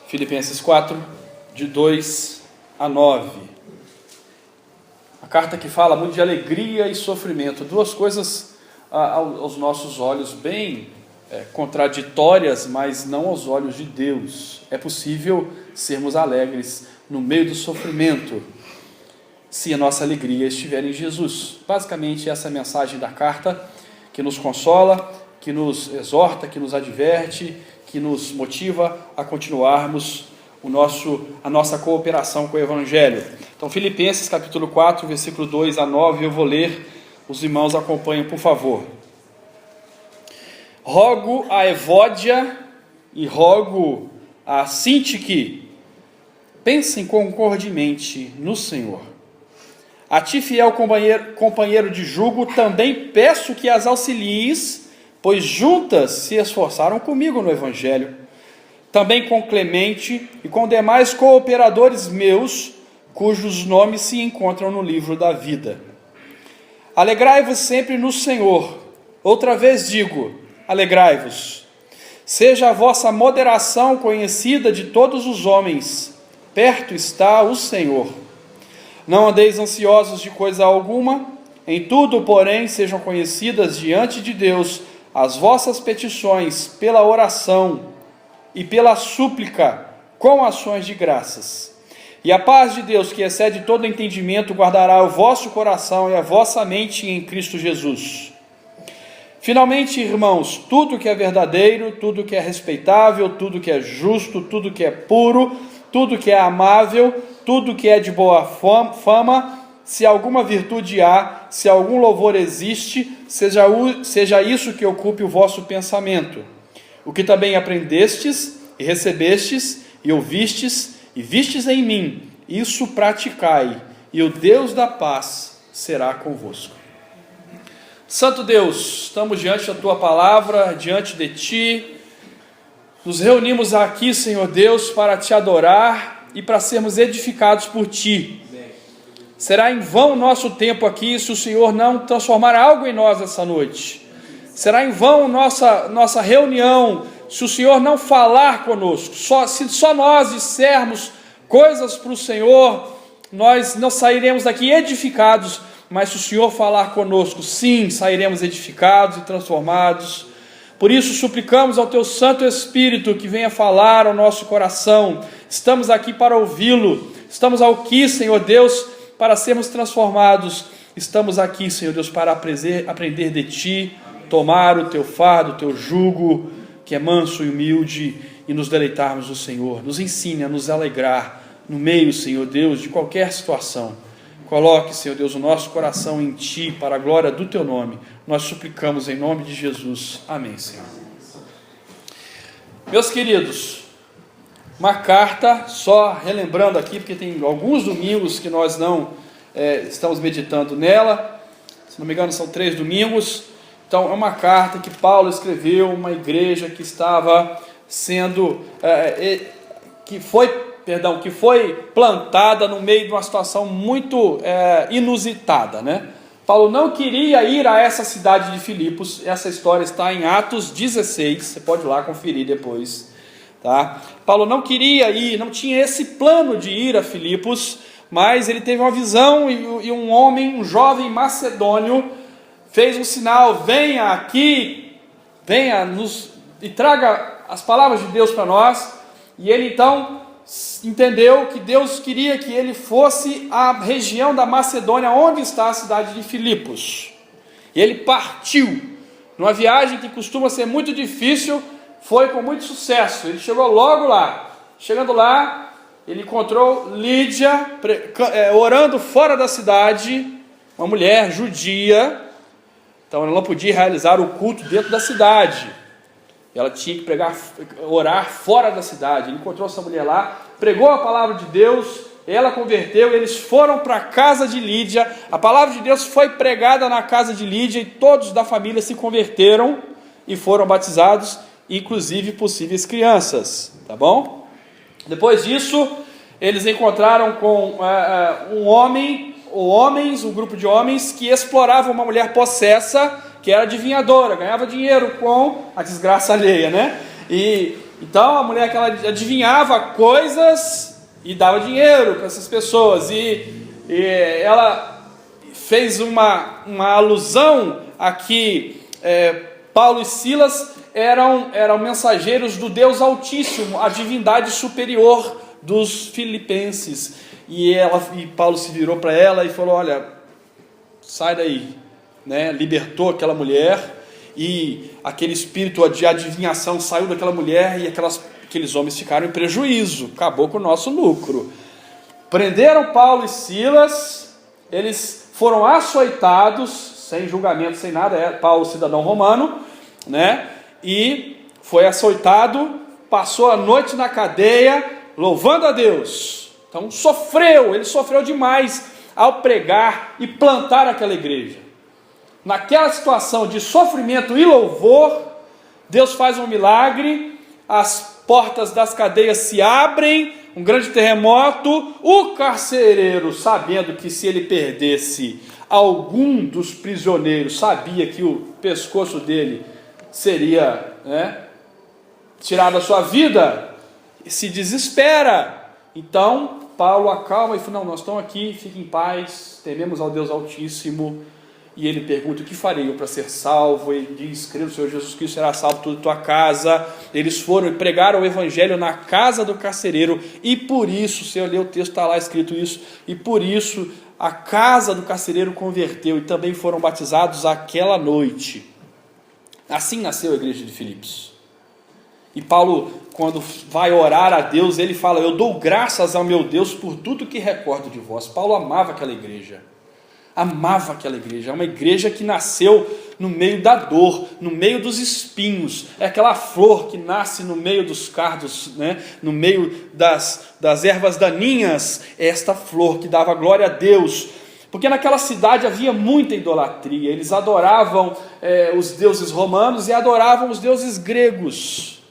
Filipenses 4, de 2 a 9. A carta que fala muito de alegria e sofrimento, duas coisas aos nossos olhos bem contraditórias, mas não aos olhos de Deus. É possível sermos alegres no meio do sofrimento, se a nossa alegria estiver em Jesus. Basicamente, essa é a mensagem da carta, que nos consola, que nos exorta, que nos adverte, que nos motiva a continuarmos a nossa cooperação com o Evangelho. Então, Filipenses capítulo 4, versículo 2 a 9, eu vou ler, os irmãos acompanhem, por favor. Rogo a Evódia e rogo a Sintique, pensem concordemente no Senhor. A ti, fiel companheiro de jugo, também peço que as auxilies, pois juntas se esforçaram comigo no Evangelho. Também com Clemente e com demais cooperadores meus, cujos nomes se encontram no livro da vida. Alegrai-vos sempre no Senhor. Outra vez digo, alegrai-vos. Seja a vossa moderação conhecida de todos os homens. Perto está o Senhor. Não andeis ansiosos de coisa alguma, em tudo, porém, sejam conhecidas diante de Deus as vossas petições pela oração e pela súplica com ações de graças. E a paz de Deus, que excede todo entendimento, guardará o vosso coração e a vossa mente em Cristo Jesus. Finalmente, irmãos, tudo que é verdadeiro, tudo que é respeitável, tudo que é justo, tudo que é puro, tudo que é amável, tudo que é de boa fama, se alguma virtude há, se algum louvor existe, seja isso que ocupe o vosso pensamento. O que também aprendestes, e recebestes, e ouvistes, e vistes em mim, isso praticai, e o Deus da paz será convosco. Santo Deus, estamos diante da Tua palavra, diante de Ti, nos reunimos aqui, Senhor Deus, para Te adorar e para sermos edificados por Ti. Será em vão o nosso tempo aqui se o Senhor não transformar algo em nós essa noite. Será em vão nossa reunião se o Senhor não falar conosco. Se só nós dissermos coisas para o Senhor, nós não sairemos daqui edificados, mas se o Senhor falar conosco, sim, sairemos edificados e transformados. Por isso suplicamos ao Teu Santo Espírito que venha falar ao nosso coração. Estamos aqui para ouvi-lo. Estamos aqui, Senhor Deus, para sermos transformados. Estamos aqui, Senhor Deus, para aprender de Ti, tomar o Teu fardo, o Teu jugo, que é manso e humilde, e nos deleitarmos no Senhor. Nos ensine a nos alegrar no meio, Senhor Deus, de qualquer situação. Coloque, Senhor Deus, o nosso coração em Ti, para a glória do Teu nome. Nós suplicamos em nome de Jesus. Amém, Senhor. Meus queridos, uma carta, só relembrando aqui, porque tem alguns domingos que nós não estamos meditando nela, se não me engano são 3 domingos, então é uma carta que Paulo escreveu, uma igreja que estava sendo, que foi plantada no meio de uma situação muito inusitada, né? Paulo não queria ir a essa cidade de Filipos, essa história está em Atos 16, você pode ir lá conferir depois. Tá? Paulo não queria ir, não tinha esse plano de ir a Filipos, mas ele teve uma visão e um jovem macedônio, fez um sinal, venha aqui, e traga as palavras de Deus para nós, e ele então entendeu que Deus queria que ele fosse à região da Macedônia, onde está a cidade de Filipos, e ele partiu, numa viagem que costuma ser muito difícil, foi com muito sucesso, ele chegou logo lá. Chegando lá, ele encontrou Lídia orando fora da cidade, uma mulher judia, então ela não podia realizar o culto dentro da cidade, ela tinha que orar fora da cidade. Ele encontrou essa mulher lá, pregou a palavra de Deus, ela converteu, eles foram para a casa de Lídia, a palavra de Deus foi pregada na casa de Lídia e todos da família se converteram e foram batizados, inclusive possíveis crianças, tá bom? Depois disso, eles encontraram com um grupo de homens que exploravam uma mulher possessa, que era adivinhadora, ganhava dinheiro com a desgraça alheia, né? E Então a mulher que ela adivinhava coisas e dava dinheiro para essas pessoas, e ela fez uma alusão a que Paulo e Silas eram mensageiros do Deus Altíssimo, a divindade superior dos filipenses. E Paulo se virou para ela e falou: olha, sai daí, né? Libertou aquela mulher, e aquele espírito de adivinhação saiu daquela mulher, e aqueles homens ficaram em prejuízo, acabou com o nosso lucro. Prenderam Paulo e Silas, eles foram açoitados, sem julgamento, sem nada. Paulo, cidadão romano, né? E foi açoitado, passou a noite na cadeia, louvando a Deus. Então ele sofreu demais ao pregar e plantar aquela igreja. Naquela situação de sofrimento e louvor, Deus faz um milagre, as portas das cadeias se abrem, um grande terremoto. O carcereiro, sabendo que se ele perdesse algum dos prisioneiros, sabia que o pescoço dele seria, tirado a sua vida, se desespera. Então Paulo acalma e fala: não, nós estamos aqui, fique em paz, tememos ao Deus Altíssimo. E ele pergunta: o que farei eu para ser salvo? Ele diz: crê no Senhor Jesus Cristo, será salvo toda a tua casa. Eles foram e pregaram o evangelho na casa do carcereiro, e por isso, se eu ler o texto, está lá escrito isso, e por isso a casa do carcereiro converteu, e também foram batizados aquela noite. Assim nasceu a igreja de Filipos. E Paulo, quando vai orar a Deus, ele fala: eu dou graças ao meu Deus por tudo que recordo de vós. Paulo amava aquela igreja. Amava aquela igreja. É uma igreja que nasceu no meio da dor, no meio dos espinhos. É aquela flor que nasce no meio dos cardos, no meio das ervas daninhas. É esta flor que dava glória a Deus. Porque naquela cidade havia muita idolatria. Eles adoravam os deuses romanos e adoravam os deuses gregos.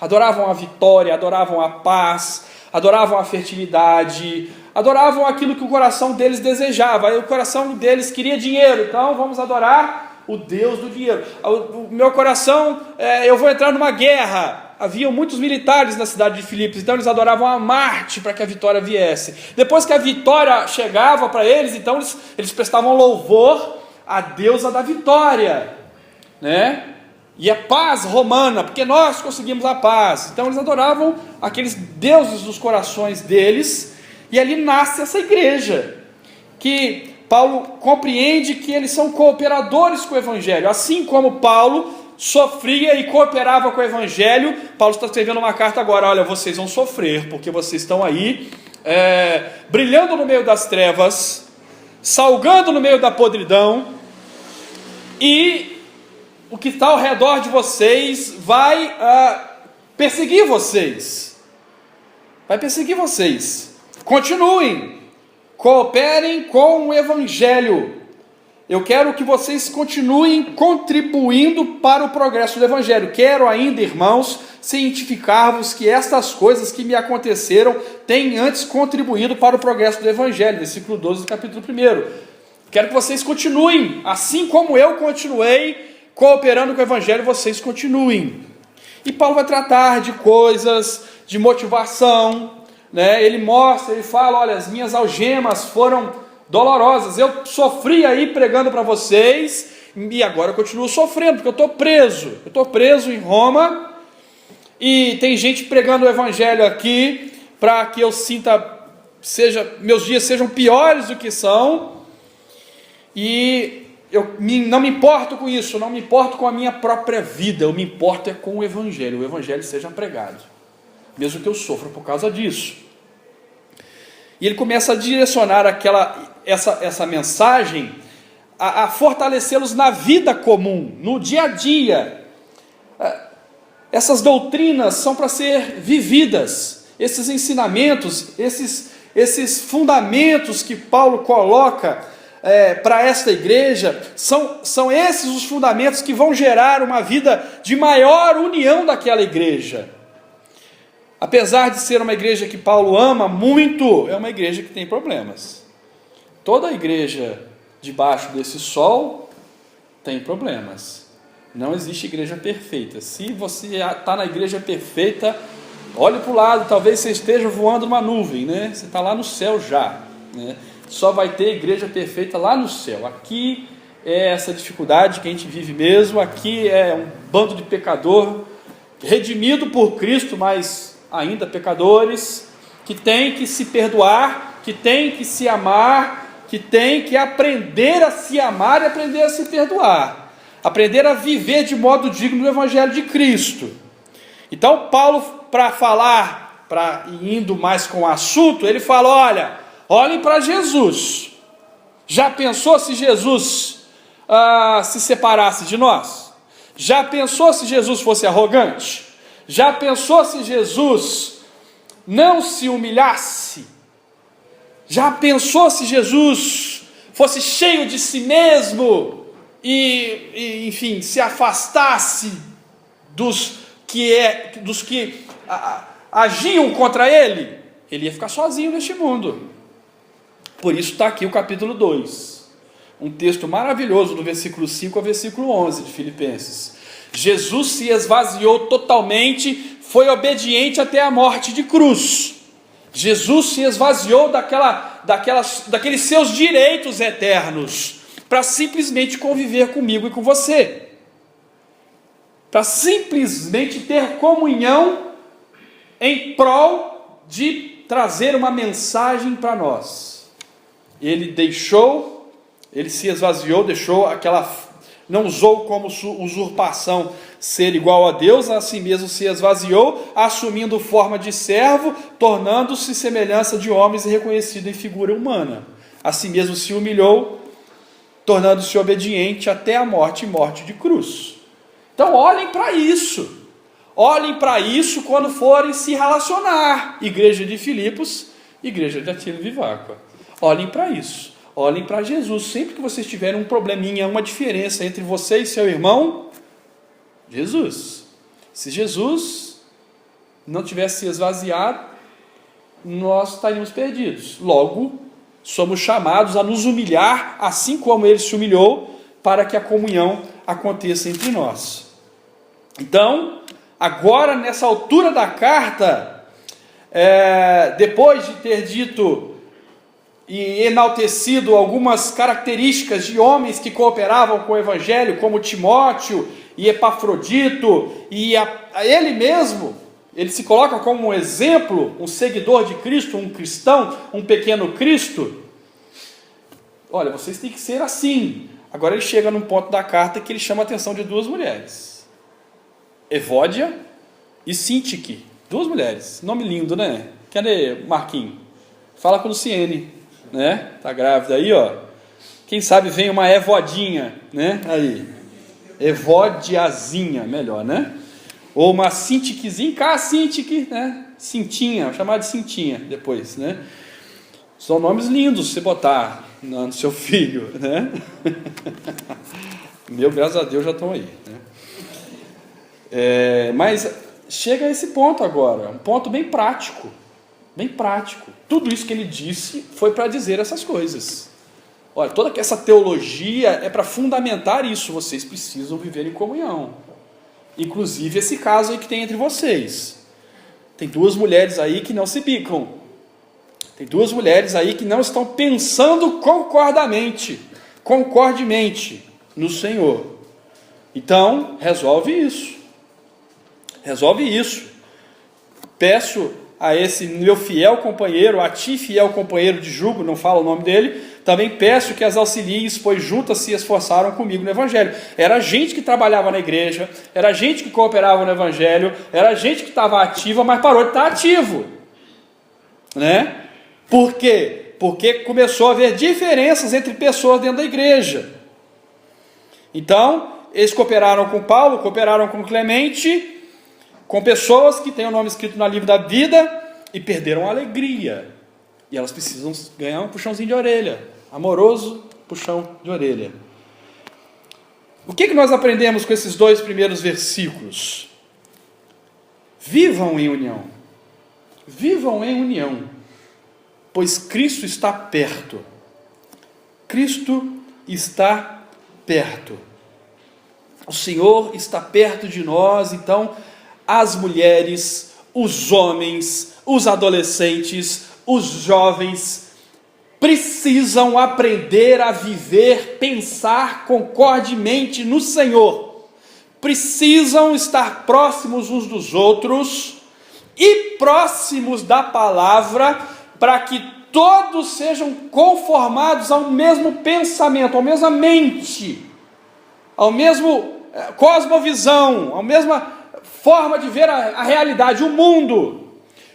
Adoravam a vitória, adoravam a paz, adoravam a fertilidade, adoravam aquilo que o coração deles desejava. Aí o coração deles queria dinheiro, então vamos adorar o Deus do dinheiro. O meu coração, eu vou entrar numa guerra. Havia muitos militares na cidade de Filipos, então eles adoravam a Marte para que a vitória viesse. Depois que a vitória chegava para eles, então eles prestavam louvor à deusa da vitória, E a paz romana, porque nós conseguimos a paz. Então eles adoravam aqueles deuses dos corações deles, e ali nasce essa igreja, que Paulo compreende que eles são cooperadores com o evangelho. Assim como Paulo sofria e cooperava com o evangelho, Paulo está escrevendo uma carta agora: olha, vocês vão sofrer, porque vocês estão aí brilhando no meio das trevas, salgando no meio da podridão, e o que está ao redor de vocês vai perseguir vocês. Vai perseguir vocês. Continuem, cooperem com o evangelho. Eu quero que vocês continuem contribuindo para o progresso do evangelho. Quero ainda, irmãos, cientificar-vos que estas coisas que me aconteceram têm antes contribuído para o progresso do evangelho. Versículo 12 do capítulo 1. Quero que vocês continuem, assim como eu continuei cooperando com o evangelho, vocês continuem. E Paulo vai tratar de coisas de motivação, Ele mostra, ele fala: olha, as minhas algemas foram dolorosas, eu sofri aí pregando para vocês, e agora eu continuo sofrendo, porque eu estou preso em Roma, e tem gente pregando o evangelho aqui, para que eu meus dias sejam piores do que são, e eu não me importo com isso, não me importo com a minha própria vida, eu me importo com o evangelho seja pregado, mesmo que eu sofra por causa disso. E ele começa a direcionar essa mensagem a fortalecê-los na vida comum, no dia a dia. Essas doutrinas são para ser vividas, esses ensinamentos, esses fundamentos que Paulo coloca para esta igreja, são esses os fundamentos que vão gerar uma vida de maior união daquela igreja. Apesar de ser uma igreja que Paulo ama muito, é uma igreja que tem problemas. Toda igreja debaixo desse sol tem problemas, Não existe igreja perfeita. Se você está na igreja perfeita, olhe para o lado, talvez você esteja voando numa nuvem, né? Você está lá no céu já, né? Só vai ter igreja perfeita lá no céu. Aqui é essa dificuldade que a gente vive mesmo. Aqui é um bando de pecador, redimido por Cristo, mas ainda pecadores, que tem que se perdoar, que tem que se amar, que tem que aprender a se amar e aprender a se perdoar, aprender a viver de modo digno do Evangelho de Cristo. Então Paulo, para ir indo mais com o assunto, ele fala: olha, olhem para Jesus. Já pensou se Jesus se separasse de nós? Já pensou se Jesus fosse arrogante? Já pensou se Jesus não se humilhasse? Já pensou se Jesus fosse cheio de si mesmo e enfim, se afastasse dos que agiam contra ele? Ele ia ficar sozinho neste mundo. Por isso está aqui o capítulo 2, um texto maravilhoso do versículo 5 ao versículo 11 de Filipenses. Jesus se esvaziou totalmente, foi obediente até a morte de cruz. Jesus se esvaziou daqueles seus direitos eternos, para simplesmente conviver comigo e com você, para simplesmente ter comunhão em prol de trazer uma mensagem para nós. Ele se esvaziou, não usou como usurpação ser igual a Deus, a si mesmo se esvaziou, assumindo forma de servo, tornando-se semelhança de homens e reconhecido em figura humana. A si mesmo se humilhou, tornando-se obediente até a morte e morte de cruz. Então olhem para isso. Olhem para isso quando forem se relacionar. Igreja de Filipos, igreja de Atila e Viváqua. Olhem para isso. Olhem para Jesus. Sempre que vocês tiverem um probleminha, uma diferença entre você e seu irmão, Jesus. Se Jesus não tivesse se esvaziado, nós estaríamos perdidos. Logo, somos chamados a nos humilhar, assim como ele se humilhou, para que a comunhão aconteça entre nós. Então, agora, nessa altura da carta, depois de ter dito e enaltecido algumas características de homens que cooperavam com o Evangelho, como Timóteo e Epafrodito, e a ele mesmo, ele se coloca como um exemplo, um seguidor de Cristo, um cristão, um pequeno Cristo. Olha, vocês têm que ser assim. Agora ele chega num ponto da carta que ele chama a atenção de duas mulheres, Evódia e Sintique. Duas mulheres, nome lindo, né? Cadê Marquinhos? Fala com o Luciene, né? Tá grávida aí, ó. Quem sabe vem uma Evodinha, né? Aí, Evodiazinha, melhor, né? Ou uma Sintiquezinha, Sintique, né? Cintinha, vou chamar de Cintinha depois, né? São nomes lindos se botar no seu filho, né? Meu, graças a Deus já estão aí, né? Mas chega a esse ponto agora, um ponto bem prático. Bem prático. Tudo isso que ele disse foi para dizer essas coisas. Olha, toda essa teologia é para fundamentar isso. Vocês precisam viver em comunhão. Inclusive esse caso aí que tem entre vocês. Tem duas mulheres aí que não se bicam. Tem duas mulheres aí que não estão pensando concordemente no Senhor. Então, resolve isso. Resolve isso. Peço a esse meu fiel companheiro, a ti fiel companheiro de jugo, não falo o nome dele, também peço que as auxilies, pois juntas se esforçaram comigo no Evangelho. Era gente que trabalhava na igreja, era gente que cooperava no Evangelho, era gente que estava ativa, mas parou de estar ativo, né? Por quê? Porque começou a haver diferenças entre pessoas dentro da igreja. Então, eles cooperaram com Paulo, cooperaram com Clemente, com pessoas que têm o nome escrito no livro da vida e perderam a alegria. E elas precisam ganhar um puxãozinho de orelha, amoroso puxão de orelha. O que nós aprendemos com esses dois primeiros versículos? Vivam em união. Vivam em união, pois Cristo está perto. Cristo está perto. O Senhor está perto de nós, então as mulheres, os homens, os adolescentes, os jovens precisam aprender a viver, pensar concordemente no Senhor. Precisam estar próximos uns dos outros e próximos da palavra, para que todos sejam conformados ao mesmo pensamento, à mesma mente, ao mesmo cosmovisão, à mesma forma de ver a realidade, o mundo.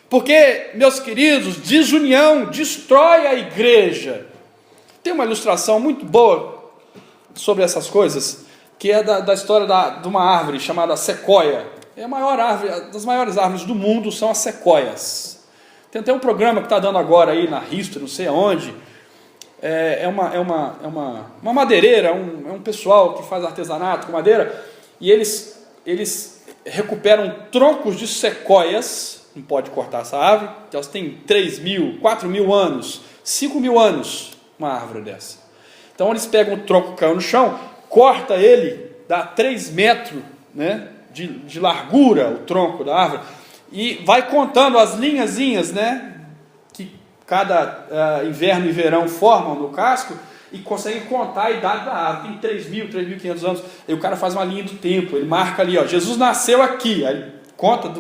Porque, meus queridos, desunião destrói a igreja. Tem uma ilustração muito boa sobre essas coisas, que é da história de uma árvore chamada sequoia. É a maior árvore, das maiores árvores do mundo são as sequoias. Tem até um programa que está dando agora aí na History, não sei aonde. É uma madeireira, é um pessoal que faz artesanato com madeira, e eles recuperam troncos de sequoias. Não pode cortar essa árvore, que elas têm 3.000, 4.000 anos, 5.000 anos, uma árvore dessa. Então eles pegam o tronco que caiu no chão, corta ele, dá 3 metros, né, de largura, o tronco da árvore, e vai contando as linhazinhas, né, que cada inverno e verão formam no casco, e consegue contar a idade da árvore. Tem 3.000, 3.500 anos. Aí o cara faz uma linha do tempo, ele marca ali, ó, Jesus nasceu aqui, aí ele conta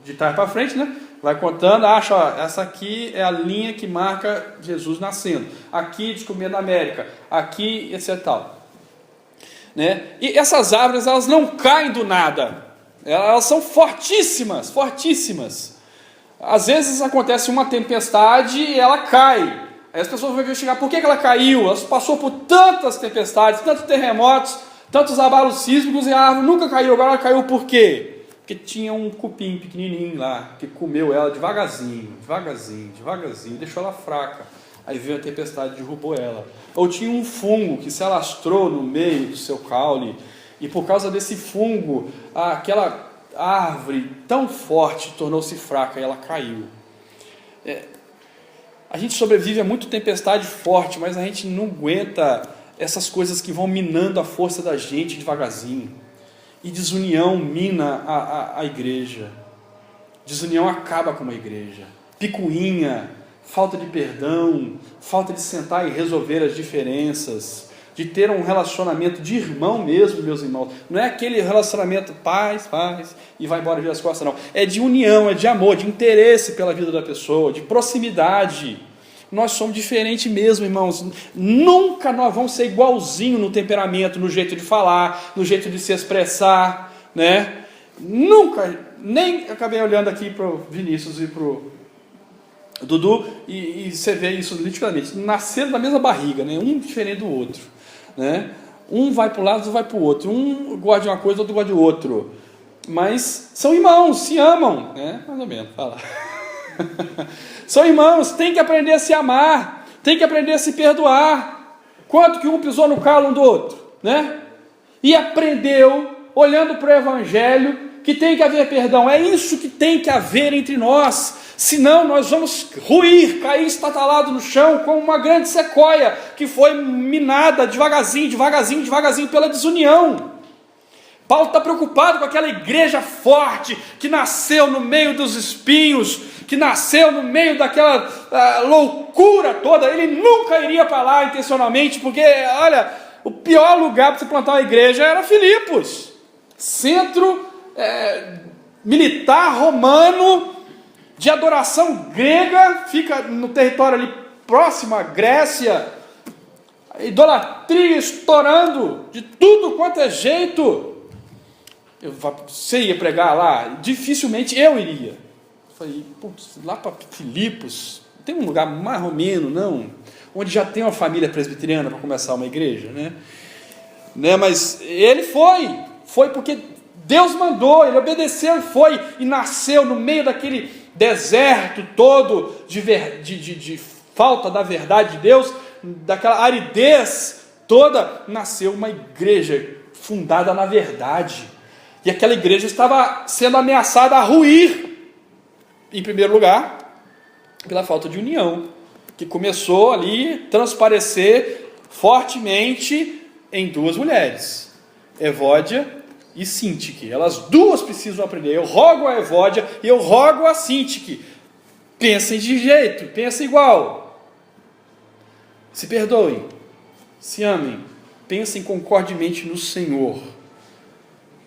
de trás para frente, né? Vai contando, acha, ó, essa aqui é a linha que marca Jesus nascendo. Aqui descobrindo a América, aqui, etc. Tal. Né? E essas árvores, elas não caem do nada. Elas são fortíssimas, fortíssimas. Às vezes acontece uma tempestade e ela cai. Aí as pessoas vão investigar por que ela caiu. Ela passou por tantas tempestades, tantos terremotos, tantos abalos sísmicos, e a árvore nunca caiu. Agora ela caiu por quê? Porque tinha um cupim pequenininho lá, que comeu ela devagarzinho, deixou ela fraca. Aí veio a tempestade e derrubou ela. Ou tinha um fungo que se alastrou no meio do seu caule, e por causa desse fungo, aquela árvore tão forte tornou-se fraca e ela caiu. A gente sobrevive a muita tempestade forte, mas a gente não aguenta essas coisas que vão minando a força da gente devagarzinho. E desunião mina a igreja. Desunião acaba com uma igreja. Picuinha, falta de perdão, falta de sentar e resolver as diferenças, de ter um relacionamento de irmão mesmo, meus irmãos. Não é aquele relacionamento paz, e vai embora de as costas, não. É de união, é de amor, de interesse pela vida da pessoa, de proximidade. Nós somos diferentes mesmo, irmãos. Nunca nós vamos ser igualzinho no temperamento, no jeito de falar, no jeito de se expressar, né? Nunca, nem acabei olhando aqui para o Vinícius e para o Dudu, e você vê isso nitidamente. Nasceram da mesma barriga, né? Um diferente do outro, né? Um vai para um lado, outro vai para o outro. Um gosta de uma coisa, outro gosta de outro. Mas são irmãos, se amam, né? Mais ou menos, fala. São irmãos, tem que aprender a se amar, tem que aprender a se perdoar. Quanto que um pisou no calo um do outro, né? E aprendeu, olhando para o Evangelho, que tem que haver perdão. É isso que tem que haver entre nós. Senão nós vamos ruir, cair estatalado no chão, como uma grande sequoia que foi minada devagarzinho pela desunião. Paulo está preocupado com aquela igreja forte que nasceu no meio dos espinhos, que nasceu no meio daquela loucura toda. Ele nunca iria para lá intencionalmente, porque, olha, o pior lugar para você plantar uma igreja era Filipos, centro militar romano de adoração grega, fica no território ali próximo à Grécia, a idolatria estourando de tudo quanto é jeito. Você ia pregar lá? Dificilmente eu iria. Falei, putz, lá para Filipos, tem um lugar mais ou menos, não? Onde já tem uma família presbiteriana para começar uma igreja, né? Mas ele foi porque Deus mandou, ele obedeceu e foi, e nasceu no meio daquele deserto todo de falta da verdade de Deus, daquela aridez toda, nasceu uma igreja fundada na verdade. E aquela igreja estava sendo ameaçada a ruir, em primeiro lugar, pela falta de união, que começou ali a transparecer fortemente em duas mulheres. Evódia e Sintique. Elas duas precisam aprender. Eu rogo a Evódia e eu rogo a Sintique. Pensem de jeito, pensem igual. Se perdoem, se amem, pensem concordemente no Senhor.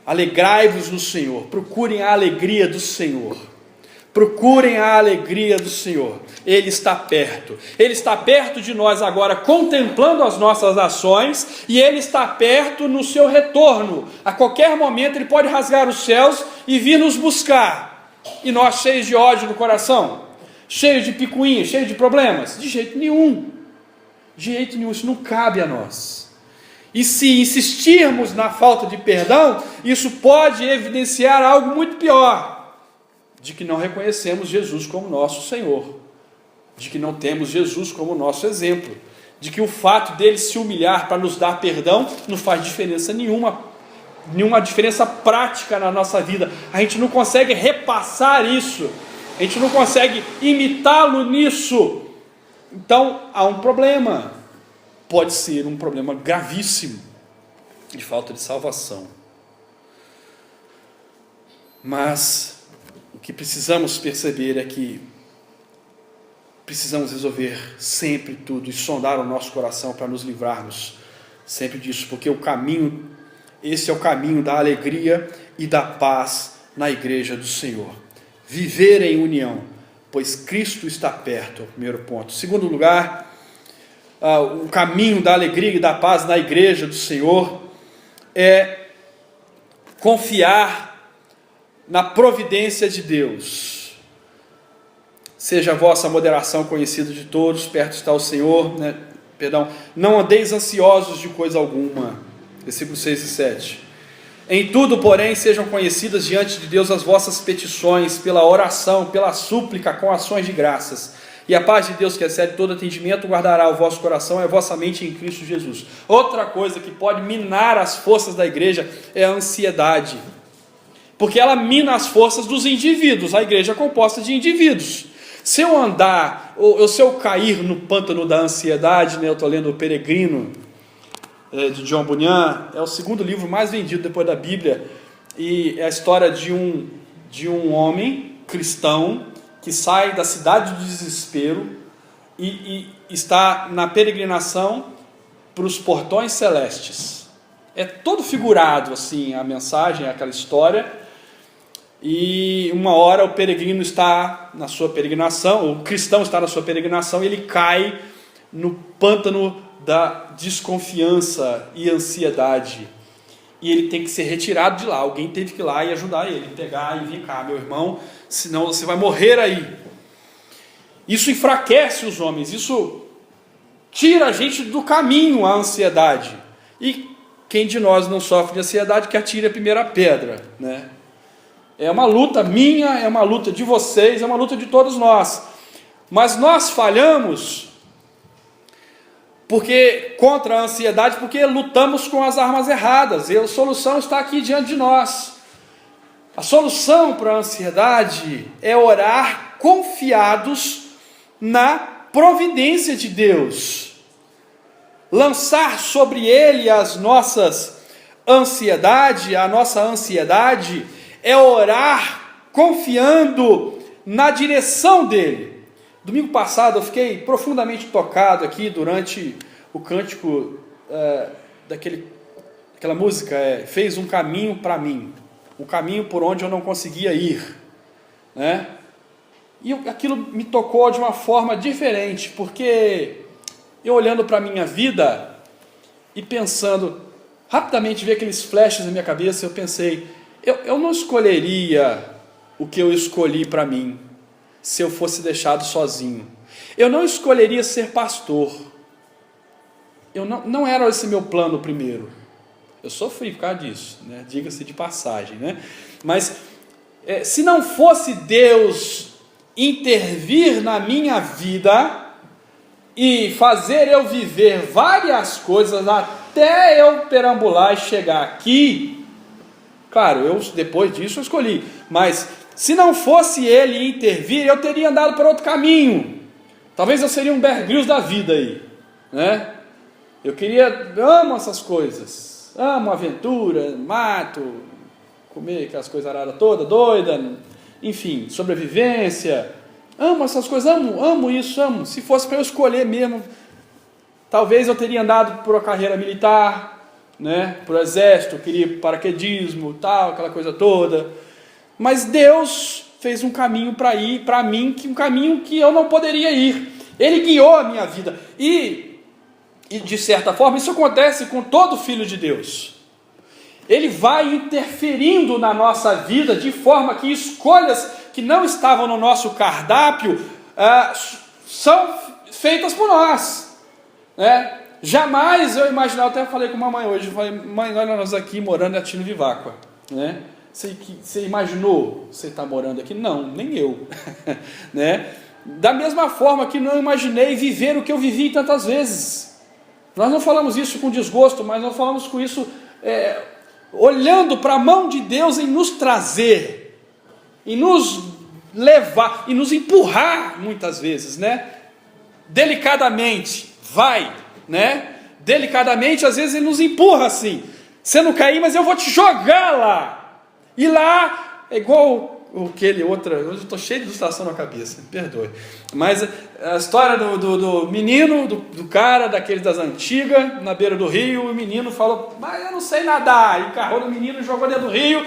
Alegrai-vos no Senhor, procurem a alegria do Senhor. Procurem a alegria do Senhor. Ele está perto. Ele está perto de nós agora, contemplando as nossas ações, e Ele está perto no seu retorno. A qualquer momento Ele pode rasgar os céus e vir nos buscar. E nós, cheios de ódio no coração, cheios de picuinha, cheios de problemas? De jeito nenhum. De jeito nenhum, isso não cabe a nós. E se insistirmos na falta de perdão, isso pode evidenciar algo muito pior. De que não reconhecemos Jesus como nosso Senhor, de que não temos Jesus como nosso exemplo, de que o fato dele se humilhar para nos dar perdão não faz diferença nenhuma diferença prática na nossa vida. A gente não consegue repassar isso, a gente não consegue imitá-lo nisso. Então há um problema, pode ser um problema gravíssimo de falta de salvação. Mas o que precisamos perceber é que precisamos resolver sempre tudo e sondar o nosso coração para nos livrarmos sempre disso, porque esse é o caminho da alegria e da paz na igreja do Senhor. Viver em união, pois Cristo está perto, é o primeiro ponto. Segundo lugar, o caminho da alegria e da paz na igreja do Senhor é confiar na providência de Deus. Seja a vossa moderação conhecida de todos, perto está o Senhor, não andeis ansiosos de coisa alguma. Versículos 6 e 7. Em tudo, porém, sejam conhecidas diante de Deus as vossas petições, pela oração, pela súplica, com ações de graças. E a paz de Deus, que excede todo atendimento, guardará o vosso coração e a vossa mente em Cristo Jesus. Outra coisa que pode minar as forças da igreja é a ansiedade. Porque ela mina as forças dos indivíduos. A igreja é composta de indivíduos. Se eu andar, ou se eu cair no pântano da ansiedade, eu estou lendo O Peregrino, de John Bunyan, é o segundo livro mais vendido depois da Bíblia, e é a história de um homem cristão que sai da cidade do desespero e está na peregrinação para os portões celestes. É todo figurado assim a mensagem, aquela história. E uma hora o peregrino está na sua peregrinação, o cristão está na sua peregrinação, e ele cai no pântano da desconfiança e ansiedade, e ele tem que ser retirado de lá. Alguém teve que ir lá e ajudar ele, pegar e vir cá, meu irmão, senão você vai morrer aí. Isso enfraquece os homens, isso tira a gente do caminho, a ansiedade. E quem de nós não sofre de ansiedade que atire a primeira pedra, né? É uma luta minha, é uma luta de vocês, é uma luta de todos nós. Mas nós falhamos contra a ansiedade porque lutamos com as armas erradas. E a solução está aqui diante de nós. A solução para a ansiedade é orar confiados na providência de Deus. Lançar sobre Ele a nossa ansiedade é orar confiando na direção dele. Domingo passado eu fiquei profundamente tocado aqui durante o cântico daquela música, fez um caminho para mim, um caminho por onde eu não conseguia ir, né? E aquilo me tocou de uma forma diferente, porque eu olhando para a minha vida e pensando, rapidamente vi aqueles flashes na minha cabeça, eu pensei, eu não escolheria o que eu escolhi para mim, se eu fosse deixado sozinho. Eu não escolheria ser pastor. Não era esse meu plano primeiro. Eu sofri por causa disso, né? Diga-se de passagem, né? Mas se não fosse Deus intervir na minha vida e fazer eu viver várias coisas até eu perambular e chegar aqui, claro, depois disso eu escolhi, mas se não fosse Ele intervir, eu teria andado para outro caminho. Talvez eu seria um Bear Grylls da vida aí, né? Eu amo essas coisas, coisas. Amo aventura, mato, comer aquelas coisas aradas toda, doida, enfim, sobrevivência. Amo essas coisas, amo isso, amo. Se fosse para eu escolher mesmo, talvez eu teria andado por uma carreira militar, né, por exército, queria paraquedismo, tal, aquela coisa toda. Mas Deus fez um caminho para ir, para mim, um caminho que eu não poderia ir. Ele guiou a minha vida. E de certa forma, isso acontece com todo filho de Deus. Ele vai interferindo na nossa vida de forma que escolhas que não estavam no nosso cardápio são feitas por nós, né? Jamais eu imaginava, até falei com a mamãe hoje, eu falei, mãe, olha nós aqui morando em Atino Viváqua, né? Você imaginou você estar morando aqui? Não, nem eu. Né? Da mesma forma que não imaginei viver o que eu vivi tantas vezes. Nós não falamos isso com desgosto, mas nós falamos com isso olhando para a mão de Deus em nos trazer, em nos levar, e nos empurrar muitas vezes, né? Delicadamente, vai, né? Delicadamente, às vezes ele nos empurra assim. Você não cair, mas eu vou te jogar lá. E lá, é igual aquele outro, hoje eu estou cheio de ilustração na cabeça, me perdoe. Mas a história do menino, do cara, daqueles das antigas, na beira do rio, o menino falou, mas eu não sei nadar. E carrou no menino, jogou dentro do rio,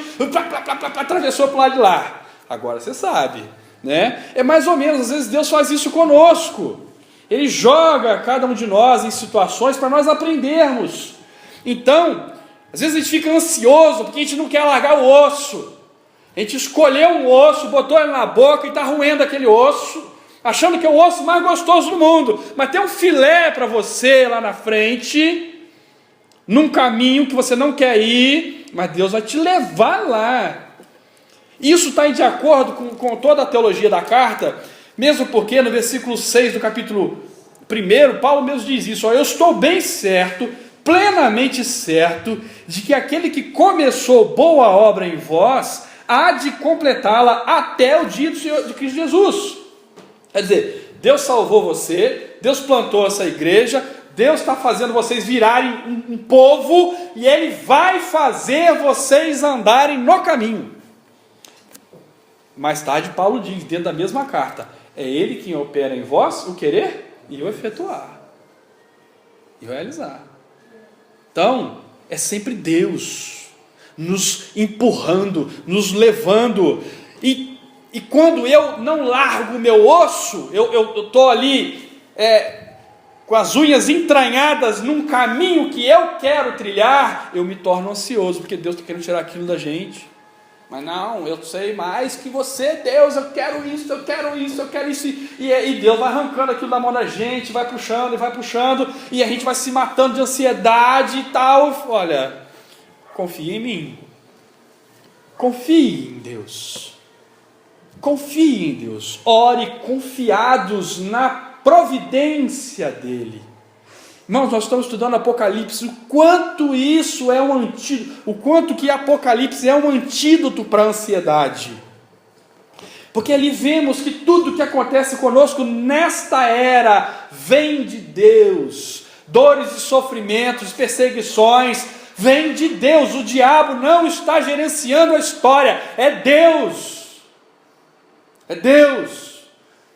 atravessou para o lado de lá. Agora você sabe, né? É mais ou menos, às vezes Deus faz isso conosco. Ele joga cada um de nós em situações para nós aprendermos. Então, às vezes a gente fica ansioso porque a gente não quer largar o osso. A gente escolheu um osso, botou ele na boca e está roendo aquele osso, achando que é o osso mais gostoso do mundo. Mas tem um filé para você lá na frente, num caminho que você não quer ir, mas Deus vai te levar lá. Isso está de acordo com toda a teologia da carta, mesmo porque no versículo 6 do capítulo 1, Paulo mesmo diz isso, eu estou bem certo, plenamente certo, de que aquele que começou boa obra em vós, há de completá-la até o dia de Cristo Jesus. Quer dizer, Deus salvou você, Deus plantou essa igreja, Deus está fazendo vocês virarem um povo, e Ele vai fazer vocês andarem no caminho. Mais tarde Paulo diz, dentro da mesma carta, é Ele quem opera em vós o querer e o efetuar, e o realizar. Então, é sempre Deus nos empurrando, nos levando, e quando eu não largo o meu osso, eu estou ali com as unhas entranhadas num caminho que eu quero trilhar, eu me torno ansioso, porque Deus está querendo tirar aquilo da gente. Mas não, eu sei mais que você, Deus, eu quero isso, eu quero isso, eu quero isso, e Deus vai arrancando aquilo da mão da gente, vai puxando, e a gente vai se matando de ansiedade e tal. Olha, confie em mim, confie em Deus, ore confiados na providência dEle. Irmãos, nós estamos estudando Apocalipse, o quanto isso é um antídoto, o quanto que Apocalipse é um antídoto para a ansiedade, porque ali vemos que tudo que acontece conosco nesta era vem de Deus, dores e sofrimentos, perseguições, vem de Deus. O diabo não está gerenciando a história, é Deus,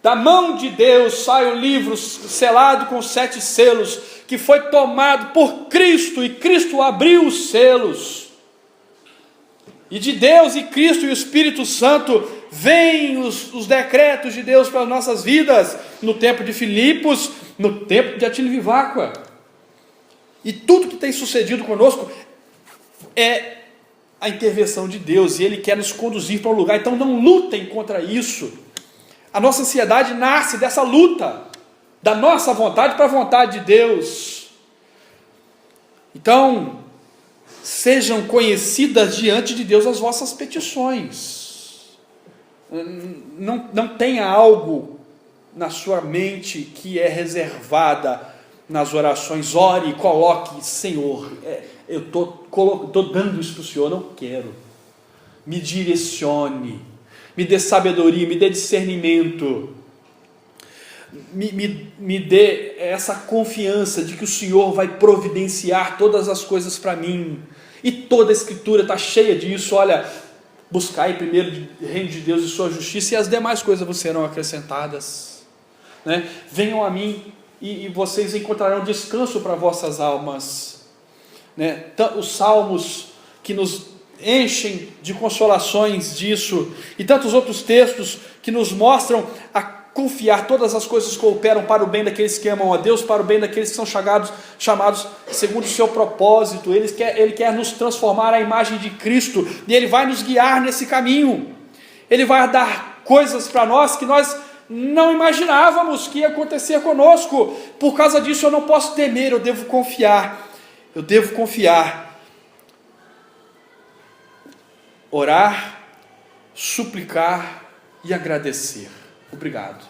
da mão de Deus sai o livro selado com 7 selos, que foi tomado por Cristo, e Cristo abriu os selos, e de Deus e Cristo e o Espírito Santo vêm os decretos de Deus para as nossas vidas, no tempo de Filipos, no tempo de Atino Viváqua, e tudo que tem sucedido conosco é a intervenção de Deus, e Ele quer nos conduzir para um lugar. Então não lutem contra isso. A nossa ansiedade nasce dessa luta, da nossa vontade para a vontade de Deus. Então, sejam conhecidas diante de Deus as vossas petições. Não tenha algo na sua mente que é reservada nas orações. Ore e coloque, Senhor, eu estou dando isso para o Senhor, não quero. Me direcione, me dê sabedoria, me dê discernimento. me dê essa confiança de que o Senhor vai providenciar todas as coisas para mim. E toda a Escritura está cheia disso. Olha, buscai primeiro o reino de Deus e sua justiça, e as demais coisas vos serão acrescentadas. Né? Venham a mim e vocês encontrarão descanso para vossas almas. Né? Os salmos que nos enchem de consolações disso, e tantos outros textos que nos mostram a confiar, todas as coisas cooperam para o bem daqueles que amam a Deus, para o bem daqueles que são chamados segundo o seu propósito. Ele quer nos transformar à imagem de Cristo, e Ele vai nos guiar nesse caminho. Ele vai dar coisas para nós que nós não imaginávamos que ia acontecer conosco. Por causa disso eu não posso temer, eu devo confiar. Orar, suplicar e agradecer. Obrigado.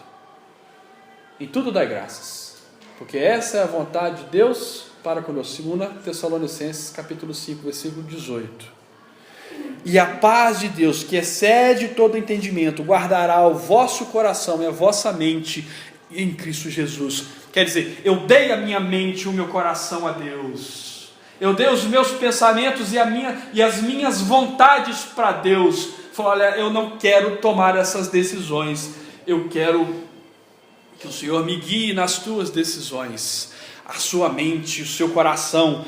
Em tudo dai graças, porque essa é a vontade de Deus para conosco. 2 Tessalonicenses capítulo 5, versículo 18. E a paz de Deus, que excede todo entendimento, guardará o vosso coração e a vossa mente em Cristo Jesus. Quer dizer, eu dei a minha mente e o meu coração a Deus. Eu dei os meus pensamentos e as minhas vontades para Deus. Falei, olha, eu não quero tomar essas decisões. Eu quero que o Senhor me guie nas tuas decisões. A sua mente, o seu coração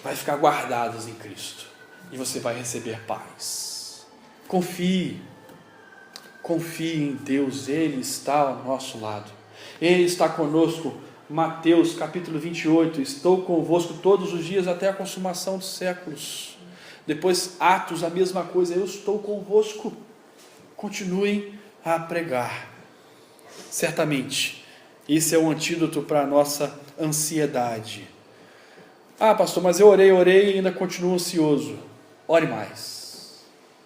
vai ficar guardados em Cristo. E você vai receber paz. Confie em Deus. Ele está ao nosso lado. Ele está conosco. Mateus capítulo 28, estou convosco todos os dias até a consumação dos séculos. Depois Atos, a mesma coisa, eu estou convosco. Continuem a pregar. Certamente, esse é o antídoto para a nossa ansiedade. Ah, pastor, mas eu orei e ainda continuo ansioso. Ore mais.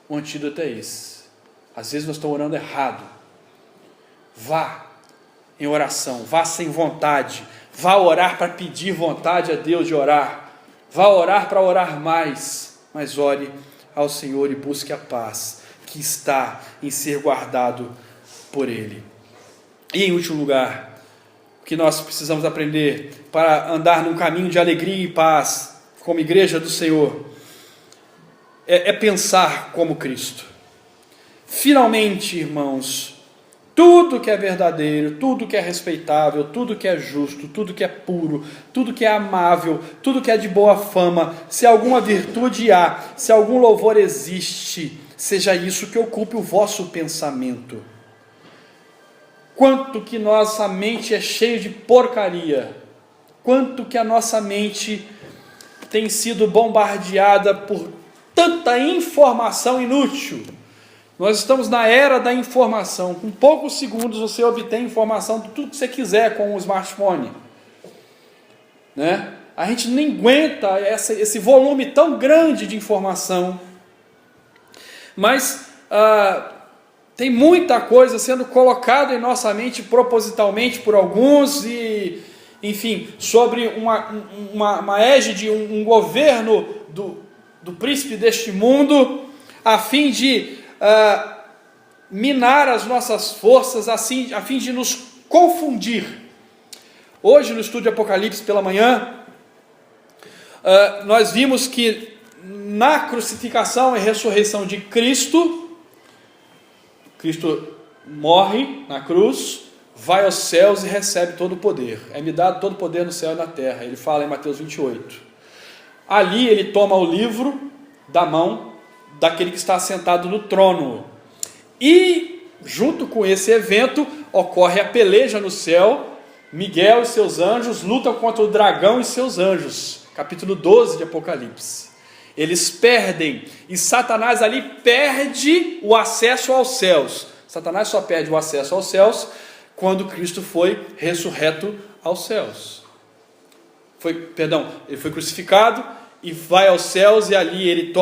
O antídoto é esse. Às vezes nós estamos orando errado. Vá em oração, vá sem vontade, vá orar para pedir vontade a Deus de orar, vá orar para orar mais, mas ore ao Senhor e busque a paz que está em ser guardado por Ele. E em último lugar, o que nós precisamos aprender para andar num caminho de alegria e paz, como igreja do Senhor, é pensar como Cristo. Finalmente, irmãos, tudo que é verdadeiro, tudo que é respeitável, tudo que é justo, tudo que é puro, tudo que é amável, tudo que é de boa fama, se alguma virtude há, se algum louvor existe, seja isso que ocupe o vosso pensamento. Quanto que nossa mente é cheia de porcaria, quanto que a nossa mente tem sido bombardeada por tanta informação inútil. Nós estamos na era da informação. Com poucos segundos você obtém informação de tudo que você quiser com o smartphone. Né? A gente nem aguenta esse volume tão grande de informação. Mas tem muita coisa sendo colocada em nossa mente propositalmente por alguns. E, enfim, sobre uma égide, um governo do príncipe deste mundo, a fim de minar as nossas forças, assim, a fim de nos confundir. Hoje no estudo de Apocalipse pela manhã, nós vimos que na crucificação e ressurreição de Cristo morre na cruz, vai aos céus e recebe todo o poder. É-me dado todo o poder no céu e na terra. Ele fala em Mateus 28. Ali ele toma o livro da mão daquele que está sentado no trono. E, junto com esse evento, ocorre a peleja no céu. Miguel e seus anjos lutam contra o dragão e seus anjos. Capítulo 12 de Apocalipse. Eles perdem, e Satanás ali perde o acesso aos céus. Satanás só perde o acesso aos céus quando Cristo foi ressurreto aos céus. Ele foi crucificado e vai aos céus, e ali ele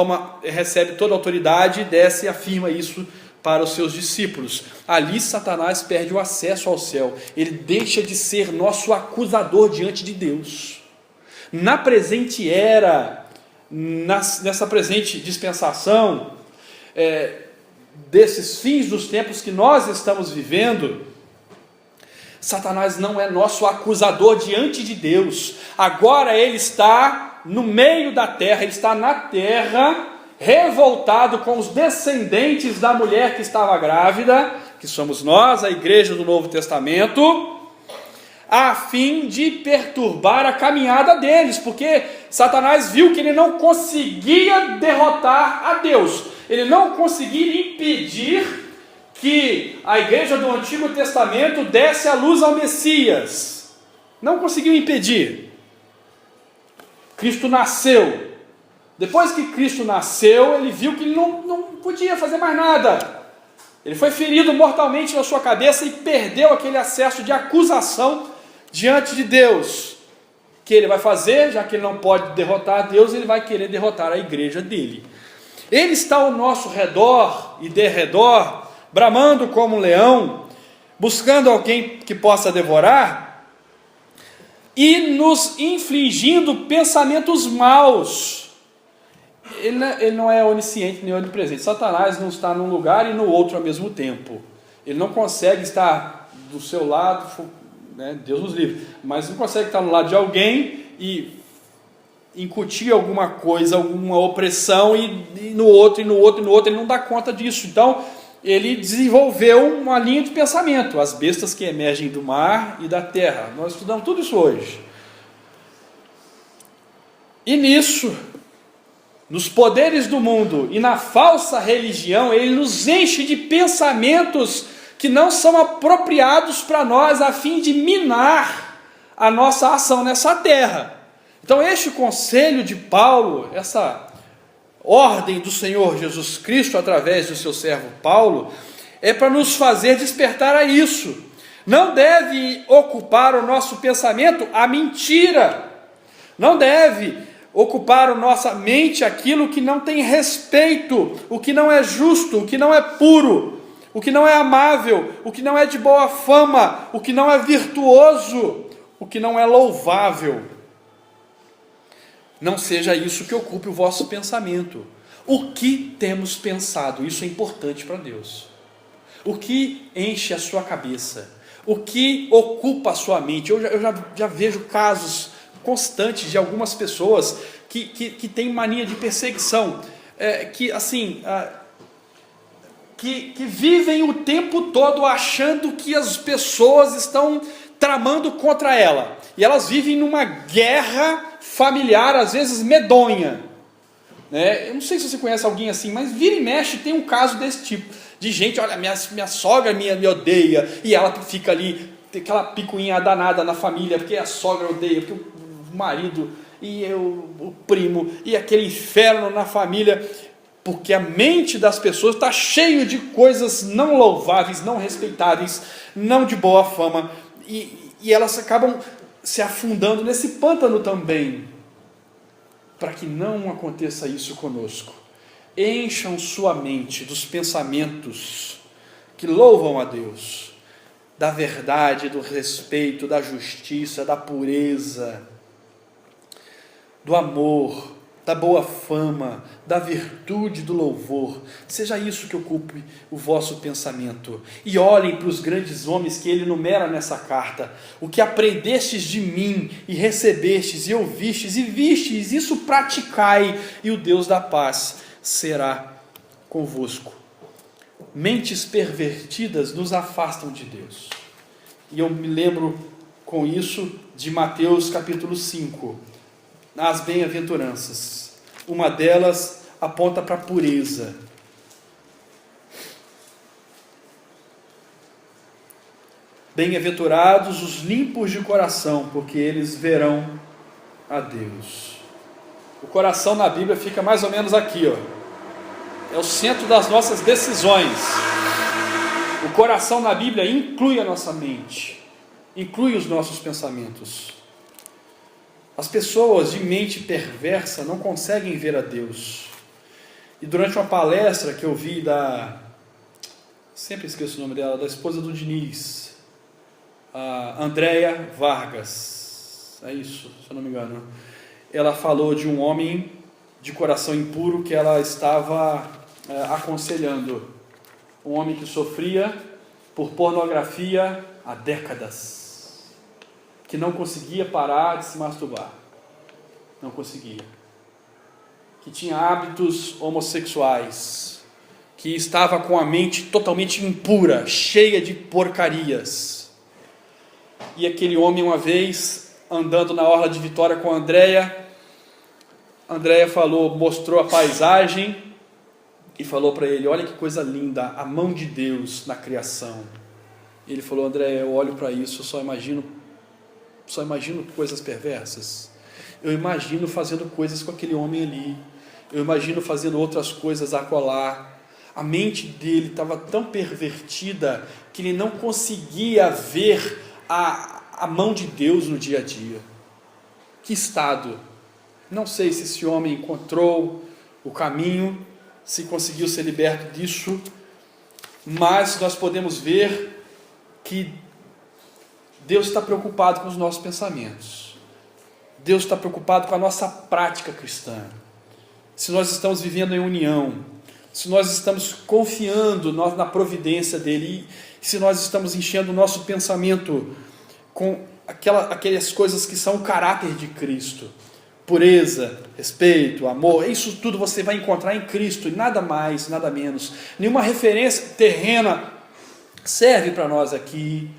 recebe toda a autoridade, desce e afirma isso para os seus discípulos. Ali Satanás perde o acesso ao céu. Ele deixa de ser nosso acusador diante de Deus. Na presente era, nessa presente dispensação, desses fins dos tempos que nós estamos vivendo, Satanás não é nosso acusador diante de Deus. Agora ele está no meio da terra, ele está na terra, revoltado com os descendentes da mulher que estava grávida, que somos nós, a igreja do Novo Testamento, a fim de perturbar a caminhada deles, porque Satanás viu que ele não conseguia derrotar a Deus, ele não conseguia impedir que a igreja do Antigo Testamento desse a luz ao Messias, não conseguiu impedir. Cristo nasceu. Depois que Cristo nasceu, ele viu que ele não podia fazer mais nada. Ele foi ferido mortalmente na sua cabeça e perdeu aquele acesso de acusação diante de Deus. O que ele vai fazer? Já que ele não pode derrotar a Deus, ele vai querer derrotar a igreja dele. Ele está ao nosso redor e derredor, bramando como um leão, buscando alguém que possa devorar e nos infligindo pensamentos maus. Ele não é onisciente nem onipresente. Satanás não está num lugar e no outro ao mesmo tempo. Ele não consegue estar do seu lado, né, Deus nos livre, mas não consegue estar no lado de alguém e incutir alguma coisa, alguma opressão e no outro, ele não dá conta disso. Então, ele desenvolveu uma linha de pensamento, as bestas que emergem do mar e da terra. Nós estudamos tudo isso hoje. E nisso, nos poderes do mundo e na falsa religião, ele nos enche de pensamentos que não são apropriados para nós, a fim de minar a nossa ação nessa terra. Então este conselho de Paulo, essa ordem do Senhor Jesus Cristo através do seu servo Paulo, é para nos fazer despertar a isso. Não deve ocupar o nosso pensamento a mentira, não deve ocupar a nossa mente aquilo que não tem respeito, o que não é justo, o que não é puro, o que não é amável, o que não é de boa fama, o que não é virtuoso, o que não é louvável. Não seja isso que ocupe o vosso pensamento. O que temos pensado? Isso é importante para Deus. O que enche a sua cabeça? O que ocupa a sua mente? Eu já vejo casos constantes de algumas pessoas que têm mania de perseguição, que vivem o tempo todo achando que as pessoas estão tramando contra ela. E elas vivem numa guerra familiar, às vezes medonha. Eu não sei se você conhece alguém assim, mas vira e mexe tem um caso desse tipo. De gente, olha, minha sogra me odeia, e ela fica ali, tem aquela picuinha danada na família, porque a sogra odeia, porque o marido, e o primo, e aquele inferno na família, porque a mente das pessoas está cheia de coisas não louváveis, não respeitáveis, não de boa fama, e elas acabam se afundando nesse pântano também. Para que não aconteça isso conosco, encham sua mente dos pensamentos que louvam a Deus, da verdade, do respeito, da justiça, da pureza, do amor, da boa fama, da virtude, do louvor. Seja isso que ocupe o vosso pensamento. E olhem para os grandes homens que ele enumera nessa carta. O que aprendestes de mim, e recebestes, e ouvistes, e vistes, isso praticai, e o Deus da paz será convosco. Mentes pervertidas nos afastam de Deus. E eu me lembro com isso de Mateus capítulo 5, as bem-aventuranças. Uma delas aponta para a pureza. Bem-aventurados os limpos de coração, porque eles verão a Deus. O coração na Bíblia fica mais ou menos aqui, ó. É o centro das nossas decisões. O coração na Bíblia inclui a nossa mente, inclui os nossos pensamentos. As pessoas de mente perversa não conseguem ver a Deus. E durante uma palestra que eu vi sempre esqueço o nome dela, da esposa do Diniz, a Andréia Vargas, é isso, se eu não me engano. Ela falou de um homem de coração impuro que ela estava aconselhando. Um homem que sofria por pornografia há décadas, que não conseguia parar de se masturbar. Não conseguia. Que tinha hábitos homossexuais, que estava com a mente totalmente impura, cheia de porcarias. E aquele homem, uma vez, andando na orla de Vitória com a Andréia mostrou a paisagem e falou para ele: olha que coisa linda, a mão de Deus na criação. Ele falou: Andréia, eu olho para isso, eu só imagino coisas perversas. Eu imagino fazendo coisas com aquele homem ali. Eu imagino fazendo outras coisas acolá. A mente dele estava tão pervertida que ele não conseguia ver a mão de Deus no dia a dia. Que estado! Não sei se esse homem encontrou o caminho, se conseguiu ser liberto disso, mas nós podemos ver que Deus está preocupado com os nossos pensamentos. Deus está preocupado com a nossa prática cristã. Se nós estamos vivendo em união, se nós estamos confiando na providência dEle, se nós estamos enchendo o nosso pensamento com aquelas coisas que são o caráter de Cristo, pureza, respeito, amor, isso tudo você vai encontrar em Cristo, e nada mais, nada menos. Nenhuma referência terrena serve para nós aqui.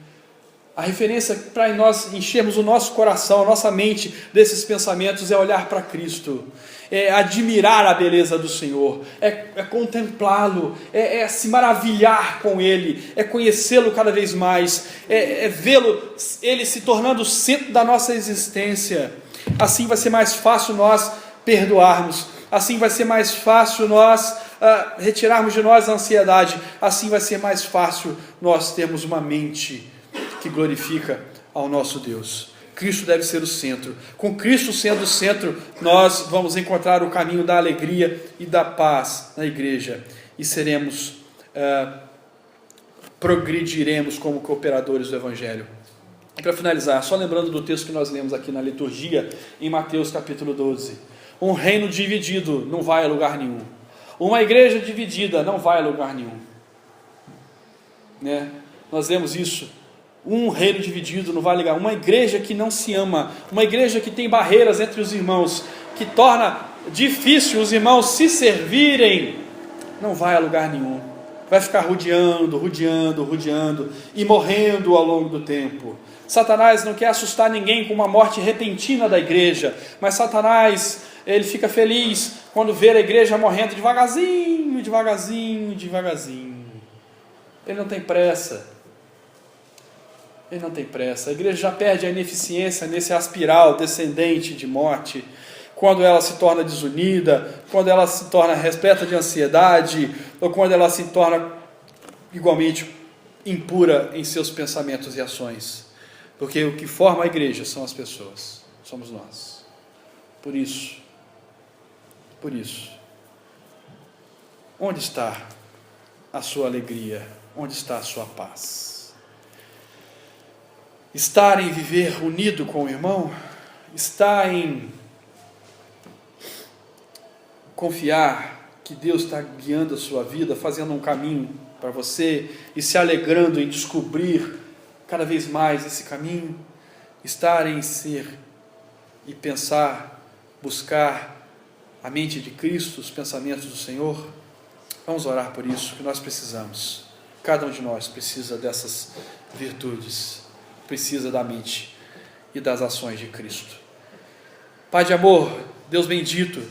A referência para nós enchermos o nosso coração, a nossa mente desses pensamentos é olhar para Cristo, é admirar a beleza do Senhor, é contemplá-lo, é se maravilhar com Ele, é conhecê-lo cada vez mais, é vê-lo, Ele se tornando o centro da nossa existência. Assim vai ser mais fácil nós perdoarmos, assim vai ser mais fácil nós retirarmos de nós a ansiedade, assim vai ser mais fácil nós termos uma mente que glorifica ao nosso Deus. Cristo deve ser o centro. Com Cristo sendo o centro, nós vamos encontrar o caminho da alegria e da paz na igreja e progrediremos como cooperadores do Evangelho. E para finalizar, só lembrando do texto que nós lemos aqui na liturgia, em Mateus capítulo 12. Um reino dividido não vai a lugar nenhum. Uma igreja dividida não vai a lugar nenhum. Né? Nós lemos isso. Um reino dividido não vai a lugar. Uma igreja que não se ama, uma igreja que tem barreiras entre os irmãos, que torna difícil os irmãos se servirem, não vai a lugar nenhum. Vai ficar rodeando e morrendo ao longo do tempo. Satanás não quer assustar ninguém com uma morte repentina da igreja, mas Satanás, ele fica feliz quando vê a igreja morrendo devagarzinho. Ele não tem pressa. A igreja já perde a ineficiência nesse espiral descendente de morte, quando ela se torna desunida, quando ela se torna repleta de ansiedade, ou quando ela se torna igualmente impura em seus pensamentos e ações. Porque o que forma a igreja são as pessoas, somos nós. Por isso, onde está a sua alegria? Onde está a sua paz? Estar em viver unido com o irmão? Está em confiar que Deus está guiando a sua vida, fazendo um caminho para você e se alegrando em descobrir cada vez mais esse caminho? Estar em ser e pensar, buscar a mente de Cristo, os pensamentos do Senhor? Vamos orar por isso, que nós precisamos. Cada um de nós precisa dessas virtudes, precisa da mente e das ações de Cristo. Pai de amor, Deus bendito,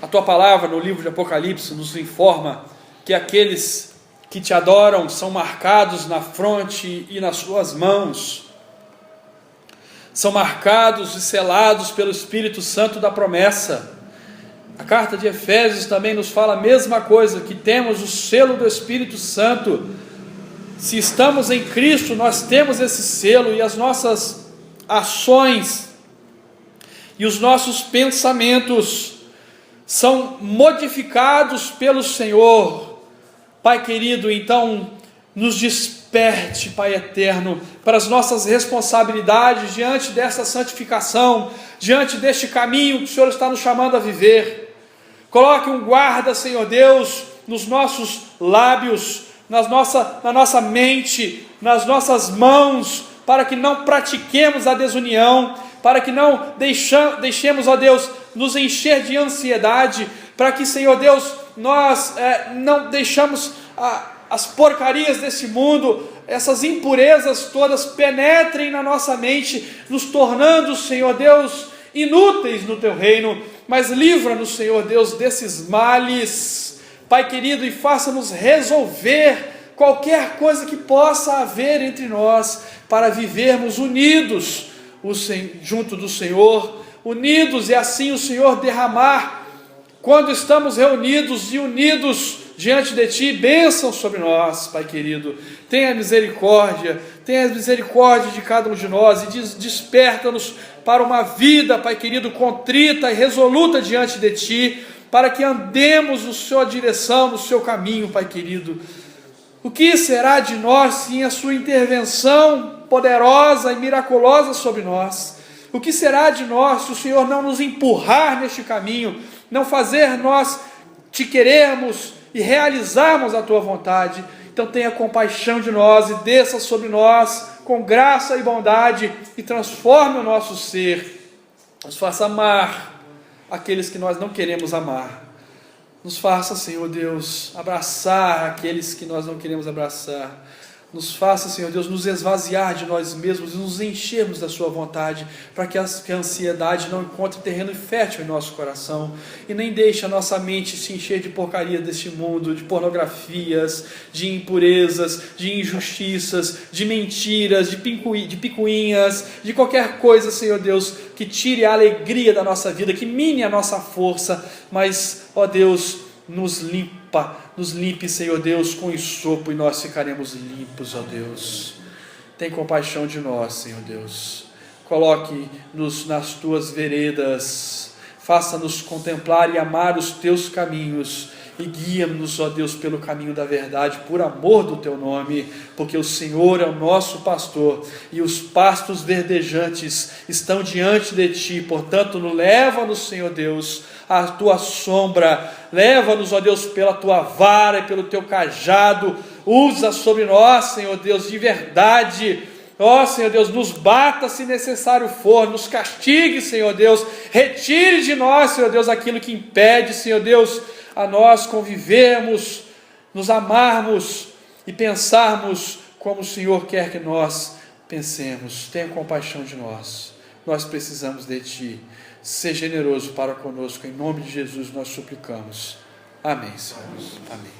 a Tua palavra no livro de Apocalipse nos informa que aqueles que Te adoram são marcados na fronte e nas Suas mãos, são marcados e selados pelo Espírito Santo da promessa. A carta de Efésios também nos fala a mesma coisa, que temos o selo do Espírito Santo. Se estamos em Cristo, nós temos esse selo, e as nossas ações e os nossos pensamentos são modificados pelo Senhor. Pai querido, então nos desperte, Pai eterno, para as nossas responsabilidades diante dessa santificação, diante deste caminho que o Senhor está nos chamando a viver. Coloque um guarda, Senhor Deus, nos nossos lábios, na nossa mente, nas nossas mãos, para que não pratiquemos a desunião, para que não deixemos, ó Deus, nos encher de ansiedade, para que, Senhor Deus, nós não deixamos as porcarias desse mundo, essas impurezas todas penetrem na nossa mente, nos tornando, Senhor Deus, inúteis no Teu reino, mas livra-nos, Senhor Deus, desses males, Pai querido, e faça-nos resolver qualquer coisa que possa haver entre nós, para vivermos unidos junto do Senhor, unidos, e assim o Senhor derramar, quando estamos reunidos e unidos diante de Ti, bênção sobre nós, Pai querido. Tenha misericórdia de cada um de nós, e desperta-nos para uma vida, Pai querido, contrita e resoluta diante de Ti, para que andemos na Sua direção, no Seu caminho, Pai querido. O que será de nós sem a Sua intervenção poderosa e miraculosa sobre nós? O que será de nós se o Senhor não nos empurrar neste caminho, não fazer nós Te querermos e realizarmos a Tua vontade? Então tenha compaixão de nós e desça sobre nós com graça e bondade e transforme o nosso ser. Nos faça amar aqueles que nós não queremos amar. Nos faça, Senhor Deus, abraçar aqueles que nós não queremos abraçar. Nos faça, Senhor Deus, nos esvaziar de nós mesmos e nos enchermos da Sua vontade, para que a ansiedade não encontre terreno fértil em nosso coração, e nem deixe a nossa mente se encher de porcaria deste mundo, de pornografias, de impurezas, de injustiças, de mentiras, de picuinhas, de qualquer coisa, Senhor Deus, que tire a alegria da nossa vida, que mine a nossa força, mas, ó Deus, nos limpe, Senhor Deus, com ensopo, e nós ficaremos limpos, ó Deus. Tem compaixão de nós, Senhor Deus. Coloque-nos nas Tuas veredas, faça-nos contemplar e amar os Teus caminhos, e guia-nos, ó Deus, pelo caminho da verdade, por amor do Teu nome, porque o Senhor é o nosso pastor, e os pastos verdejantes estão diante de Ti. Portanto, leva-nos, Senhor Deus, à Tua sombra, leva-nos, ó Deus, pela Tua vara e pelo Teu cajado, usa sobre nós, Senhor Deus, de verdade. Ó Senhor Deus, nos bata se necessário for, nos castigue, Senhor Deus, retire de nós, Senhor Deus, aquilo que impede, Senhor Deus, a nós convivermos, nos amarmos e pensarmos como o Senhor quer que nós pensemos. Tenha compaixão de nós, nós precisamos de Ti. Seja generoso para conosco, em nome de Jesus nós suplicamos. Amém, Senhor. Amém.